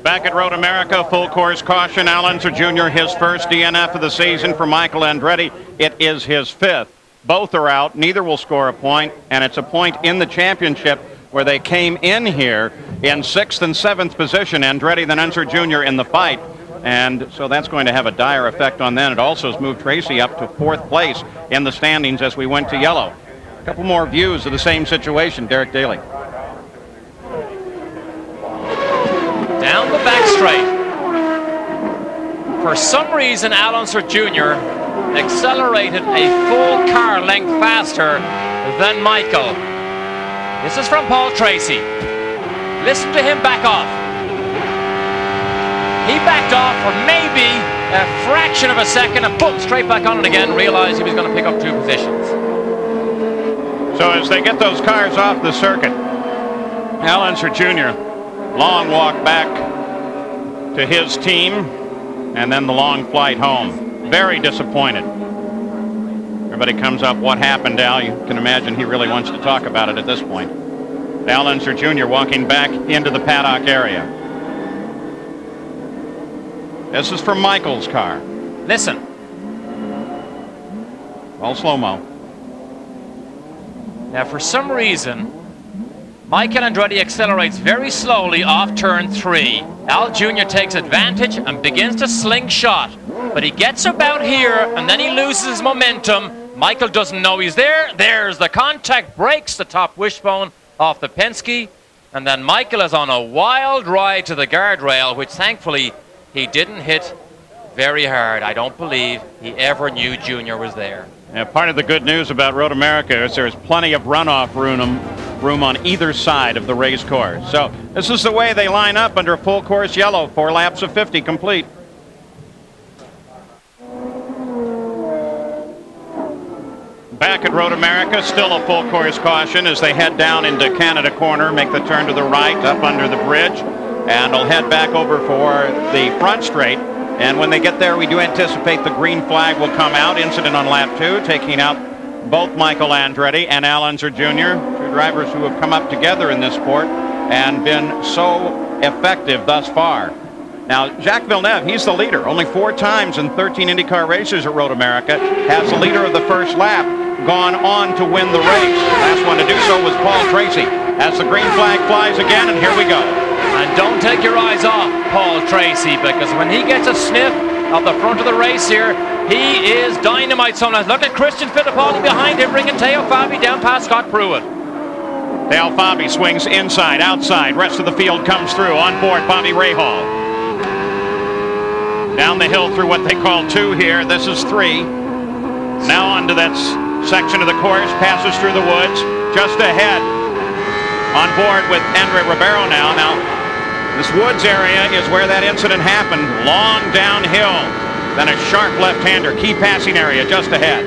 Back at Road America, full course caution. Al Unser Jr., his first DNF of the season. For Michael Andretti, it is his fifth. Both are out. Neither will score a point, and it's a point in the championship where they came in here in 6th and 7th position. Andretti, then Unser Jr. in the fight. And so that's going to have a dire effect on them. It also has moved Tracy up to 4th place in the standings as we went to yellow. A couple more views of the same situation. Derek Daly. Down the back straight. For some reason, Al Unser Jr. accelerated a full car length faster than Michael. This is from Paul Tracy. Listen to him back off. He backed off for maybe a fraction of a second and boom, straight back on it again, realized he was going to pick up 2 positions. So as they get those cars off the circuit, Al Unser Jr., long walk back to his team, and then the long flight home. Very disappointed. Everybody comes up, what happened, Al? You can imagine he really wants to talk about it at this point. Al Unser Jr. walking back into the paddock area. This is from Michael's car. Listen. All slow-mo. Now, for some reason, Michael Andretti accelerates very slowly off turn 3. Al Jr. takes advantage and begins to slingshot. But he gets about here, and then he loses his momentum. Michael doesn't know he's there. There's the contact, breaks the top wishbone off the Penske. And then Michael is on a wild ride to the guardrail, which thankfully he didn't hit very hard. I don't believe he ever knew Junior was there. Yeah, part of the good news about Road America is there's plenty of runoff room on either side of the race course. So this is the way they line up under full course yellow. 4 laps of 50 complete. Back at Road America, still a full course caution as they head down into Canada Corner, make the turn to the right up under the bridge, and they'll head back over for the front straight. And when they get there, we do anticipate the green flag will come out. Incident on lap 2, taking out both Michael Andretti and Al Unser Jr., 2 drivers who have come up together in this sport and been so effective thus far. Now, Jacques Villeneuve, he's the leader. Only 4 times in 13 IndyCar races at Road America has the leader of the first lap gone on to win the race. Last one to do so was Paul Tracy. As the green flag flies again, and here we go. And don't take your eyes off Paul Tracy, because when he gets a sniff of the front of the race here, he is dynamite sometimes. Look at Christian Fittipaldi behind him, bringing Teo Fabi down past Scott Pruitt. Teo Fabi swings inside, outside. Rest of the field comes through. On board, Bobby Rahal. Down the hill through what they call 2 here. This is 3. Now onto that section of the course. Passes through the woods. Just ahead. On board with Andre Ribeiro now. Now, this woods area is where that incident happened. Long downhill. Then a sharp left-hander. Key passing area just ahead.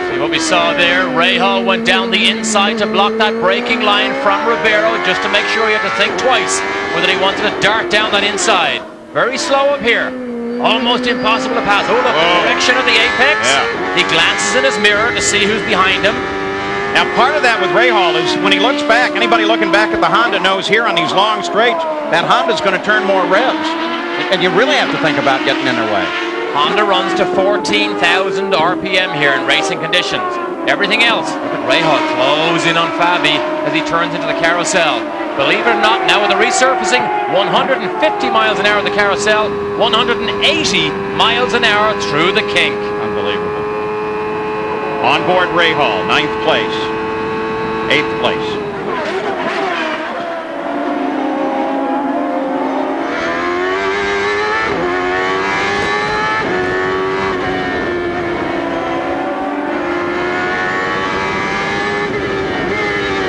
See what we saw there. Rahal went down the inside to block that braking line from Ribeiro, just to make sure he had to think twice whether he wanted to dart down that inside. Very slow up here. Almost impossible to pass. Oh, look, the direction of the apex. Yeah. He glances in his mirror to see who's behind him. Now, part of that with Rahal is when he looks back, anybody looking back at the Honda knows here on these long straights, that Honda's going to turn more revs. And you really have to think about getting in their way. Honda runs to 14,000 RPM here in racing conditions. Everything else, look at Rahal close in on Fabi as he turns into the carousel. Believe it or not, now with the resurfacing, 150 miles an hour in the carousel, 180 miles an hour through the kink. Unbelievable. On board Rahal, 9th place, 8th place.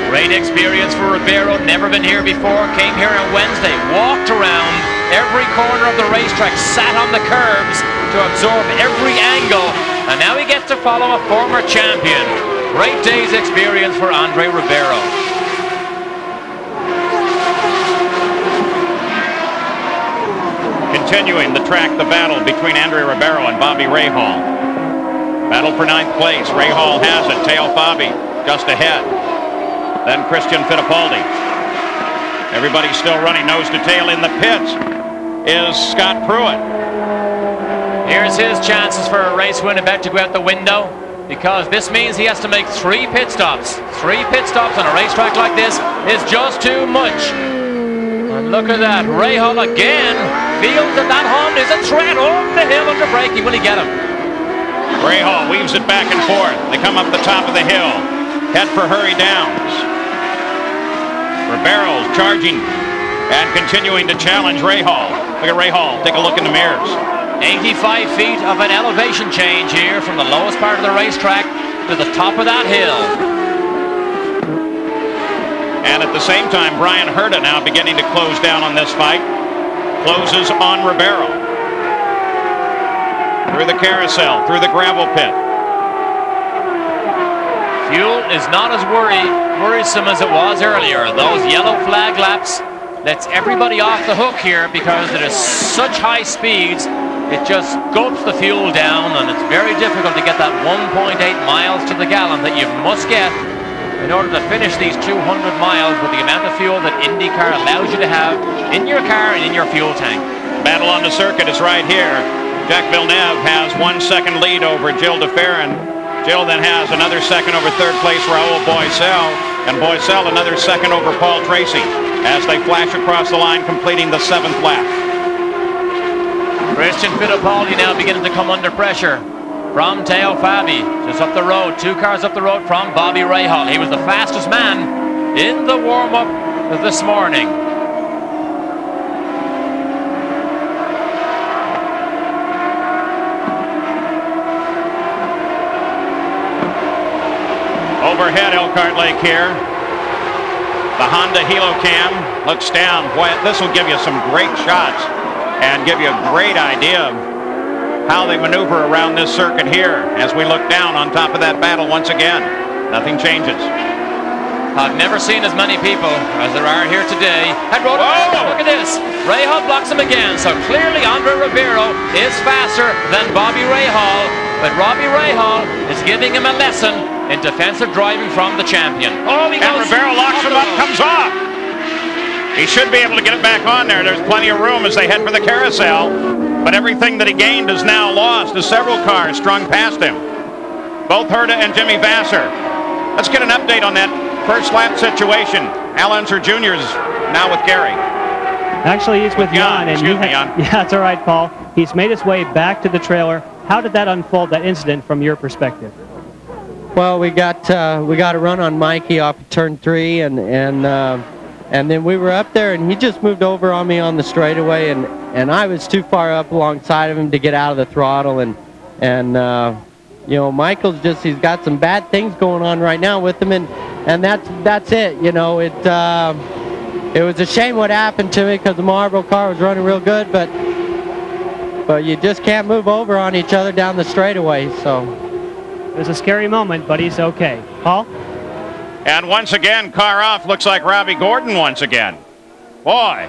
Great experience for Ribeiro, never been here before, came here on Wednesday, walked around every corner of the racetrack, sat on the curbs to absorb every angle, and now he gets to follow a former champion. Great day's experience for Andre Ribeiro. Continuing the track, the battle between Andre Ribeiro and Bobby Rahal. Battle for 9th place. Rahal has it. Teo Fabi just ahead. Then Christian Fittipaldi. Everybody's still running nose to tail. In the pits is Scott Pruitt. Here's his chances for a race win, about to go out the window, because this means he has to make 3 pit stops. 3 pit stops on a racetrack like this is just too much. And look at that, Rahal again feels that Honda is a threat over the hill under braking. Will he get him? Rahal weaves it back and forth. They come up the top of the hill, head for Hurry Downs. Ribeiro's charging and continuing to challenge Rahal. Look at Rahal, take a look in the mirrors. 85 feet of an elevation change here from the lowest part of the racetrack to the top of that hill. And at the same time, Brian Herta now beginning to close down on this fight. Closes on Ribeiro. Through the carousel, through the gravel pit. Fuel is not as worrisome as it was earlier. Those yellow flag laps lets everybody off the hook here because it is such high speeds. It just gulps the fuel down, and it's very difficult to get that 1.8 miles to the gallon that you must get in order to finish these 200 miles with the amount of fuel that IndyCar allows you to have in your car and in your fuel tank. Battle on the circuit is right here. Jacques Villeneuve has 1 second lead over Gilles de Ferran. Gilles then has another second over third place Raoul Boesel, and Boesel another second over Paul Tracy as they flash across the line, completing the 7th lap. Christian Fittipaldi now beginning to come under pressure from Teo Fabi, just up the road, 2 cars up the road from Bobby Rahal. He was the fastest man in the warm-up this morning. Overhead Elkhart Lake here. The Honda Helocam looks down. Boy, this will give you some great shots and give you a great idea of how they maneuver around this circuit here as we look down on top of that battle once again. Nothing changes. I've never seen as many people as there are here today. And look at this. Rahal blocks him again. So clearly Andre Ribeiro is faster than Bobby Rahal. But Robbie Rahal is giving him a lesson in defensive driving from the champion. Oh, he goes. And Ribeiro locks him up, comes off. He should be able to get it back on there. There's plenty of room as they head for the carousel. But everything that he gained is now lost as several cars strung past him. Both Herta and Jimmy Vasser. Let's get an update on that first lap situation. Al Unser Jr. is now with Gary. Actually, he's with Jan. Excuse me, Jan. Yeah, it's all right, Paul. He's made his way back to the trailer. How did that unfold, that incident, from your perspective? Well, we got a run on Mikey off of turn 3, and then we were up there, and he just moved over on me on the straightaway, and I was too far up alongside of him to get out of the throttle, and you know, Michael's he's got some bad things going on right now with him, and that's it. You know, it was a shame what happened to me because the Marlboro car was running real good, but you just can't move over on each other down the straightaway. So it was a scary moment, but he's okay. Paul? And once again, car off. Looks like Robbie Gordon once again. Boy,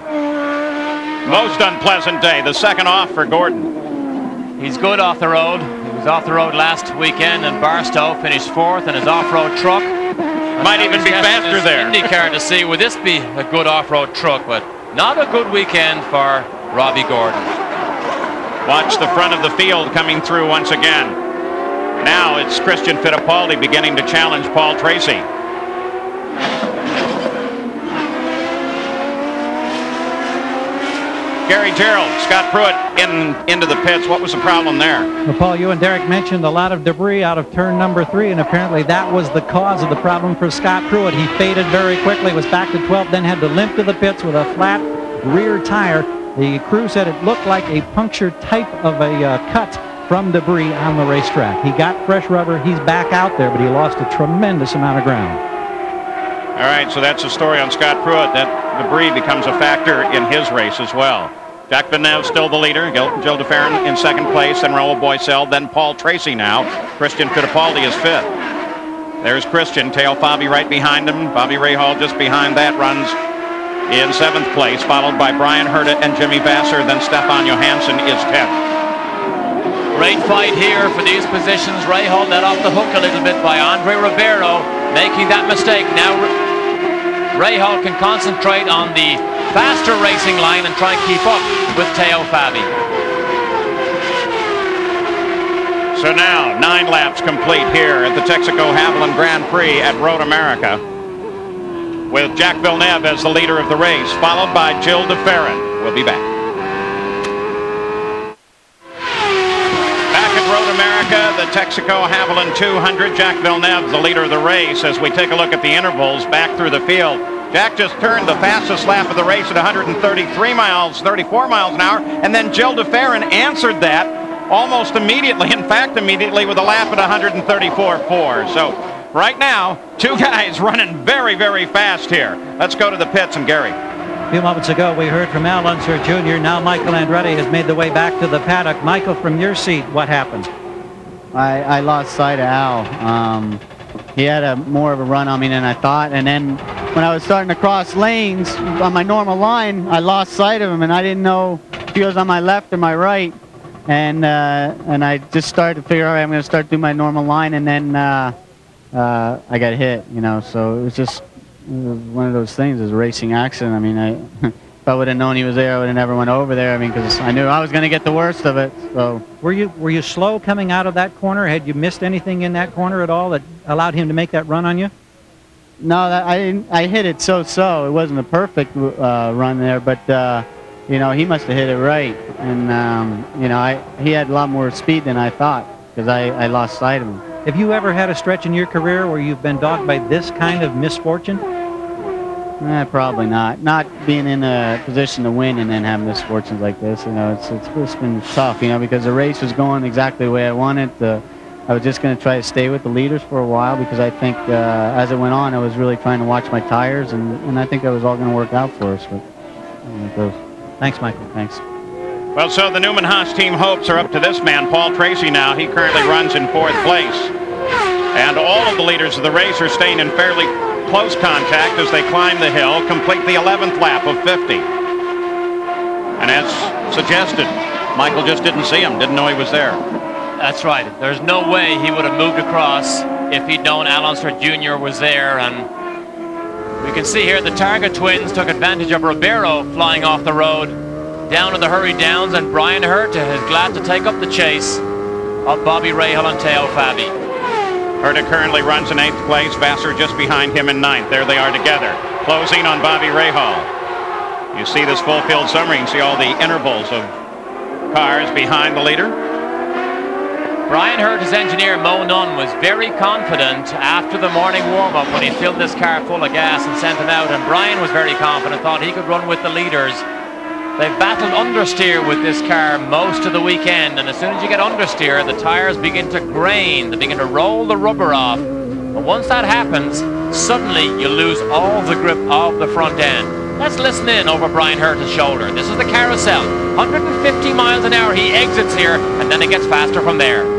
most unpleasant day. The second off for Gordon. He's good off the road. He was off the road last weekend in Barstow, finished 4th in his off-road truck. Might even be faster there. IndyCar to see, would this be a good off-road truck? But not a good weekend for Robbie Gordon. Watch the front of the field coming through once again. Now it's Christian Fittipaldi beginning to challenge Paul Tracy. Gary Gerald, Scott Pruitt into the pits. What was the problem there? Well, Paul, you and Derek mentioned a lot of debris out of turn number 3, and apparently that was the cause of the problem for Scott Pruitt. He faded very quickly, was back to 12th, then had to limp to the pits with a flat rear tire. The crew said it looked like a puncture type of a cut from debris on the racetrack. He got fresh rubber. He's back out there, but he lost a tremendous amount of ground. All right, so that's the story on Scott Pruitt. That debris becomes a factor in his race as well. Jacques Villeneuve still the leader. Gilles de Ferran in 2nd place, then Raoul Boesel, then Paul Tracy now. Christian Fittipaldi is 5th. There's Christian, Teo Fabi right behind him. Bobby Rahal just behind that runs in 7th place, followed by Brian Herta and Jimmy Vasser. Then Stefan Johansson is 10th. Great fight here for these positions. Rahal let off the hook a little bit by Andre Ribeiro, making that mistake. Now Rahal can concentrate on the faster racing line and try and keep up with Teo Fabi. So now 9 laps complete here at the Texaco Haviland Grand Prix at Road America, with Jacques Villeneuve as the leader of the race, followed by Gilles de Ferran. We'll be back. Back at Road America, the Texaco Haviland 200, Jacques Villeneuve, the leader of the race, as we take a look at the intervals back through the field. Jack just turned the fastest lap of the race at 134 miles an hour, and then Gilles de Ferran answered that almost immediately, in fact immediately, with a lap at 134.4. So right now, 2 guys running very, very fast here. Let's go to the pits and Gary. A few moments ago, we heard from Al Unser Jr. Now Michael Andretti has made the way back to the paddock. Michael, from your seat, what happened? I lost sight of Al. He had more of a run on me than I thought, and then when I was starting to cross lanes on my normal line, I lost sight of him, and I didn't know if he was on my left or my right. And I just started to figure out, I'm going to start doing my normal line, and then I got hit, you know. So it was just one of those things. It was a racing accident. I mean, if I would have known he was there, I would have never went over there. I mean, because I knew I was going to get the worst of it. So were you slow coming out of that corner? Had you missed anything in that corner at all that allowed him to make that run on you? No, I hit it so-so. It wasn't a perfect run there, but you know, he must have hit it right, and you know, he had a lot more speed than I thought, because I lost sight of him. Have you ever had a stretch in your career where you've been dogged by this kind of misfortune? Probably not. Not being in a position to win and then have misfortunes like this. You know, it's been tough. You know, because the race was going exactly the way I wanted. I was just going to try to stay with the leaders for a while, because I think as it went on, I was really trying to watch my tires, and I think it was all going to work out for us. But it goes. Thanks, Michael. Thanks. Well, so the Newman Haas team hopes are up to this man, Paul Tracy now. He currently runs in 4th place. And all of the leaders of the race are staying in fairly close contact as they climb the hill, complete the 11th lap of 50. And as suggested, Michael just didn't see him, didn't know he was there. That's right. There's no way he would have moved across if he'd known Al Unser Jr. was there. And we can see here the Targa twins took advantage of Ribeiro flying off the road down to the Hurry Downs, and Brian Herta is glad to take up the chase of Bobby Rahal and Teo Fabi. Herta currently runs in 8th place, Vassar just behind him in 9th. There they are together, closing on Bobby Rahal. You see this full field summary, you can see all the intervals of cars behind the leader. Brian Herta's engineer, Mo Nunn, was very confident after the morning warm-up when he filled this car full of gas and sent him out, and Brian was very confident, thought he could run with the leaders. They've battled understeer with this car most of the weekend, and as soon as you get understeer, the tires begin to grain, they begin to roll the rubber off. But once that happens, suddenly you lose all the grip of the front end. Let's listen in over Brian Herta's shoulder. This is the carousel. 150 miles an hour he exits here, and then it gets faster from there.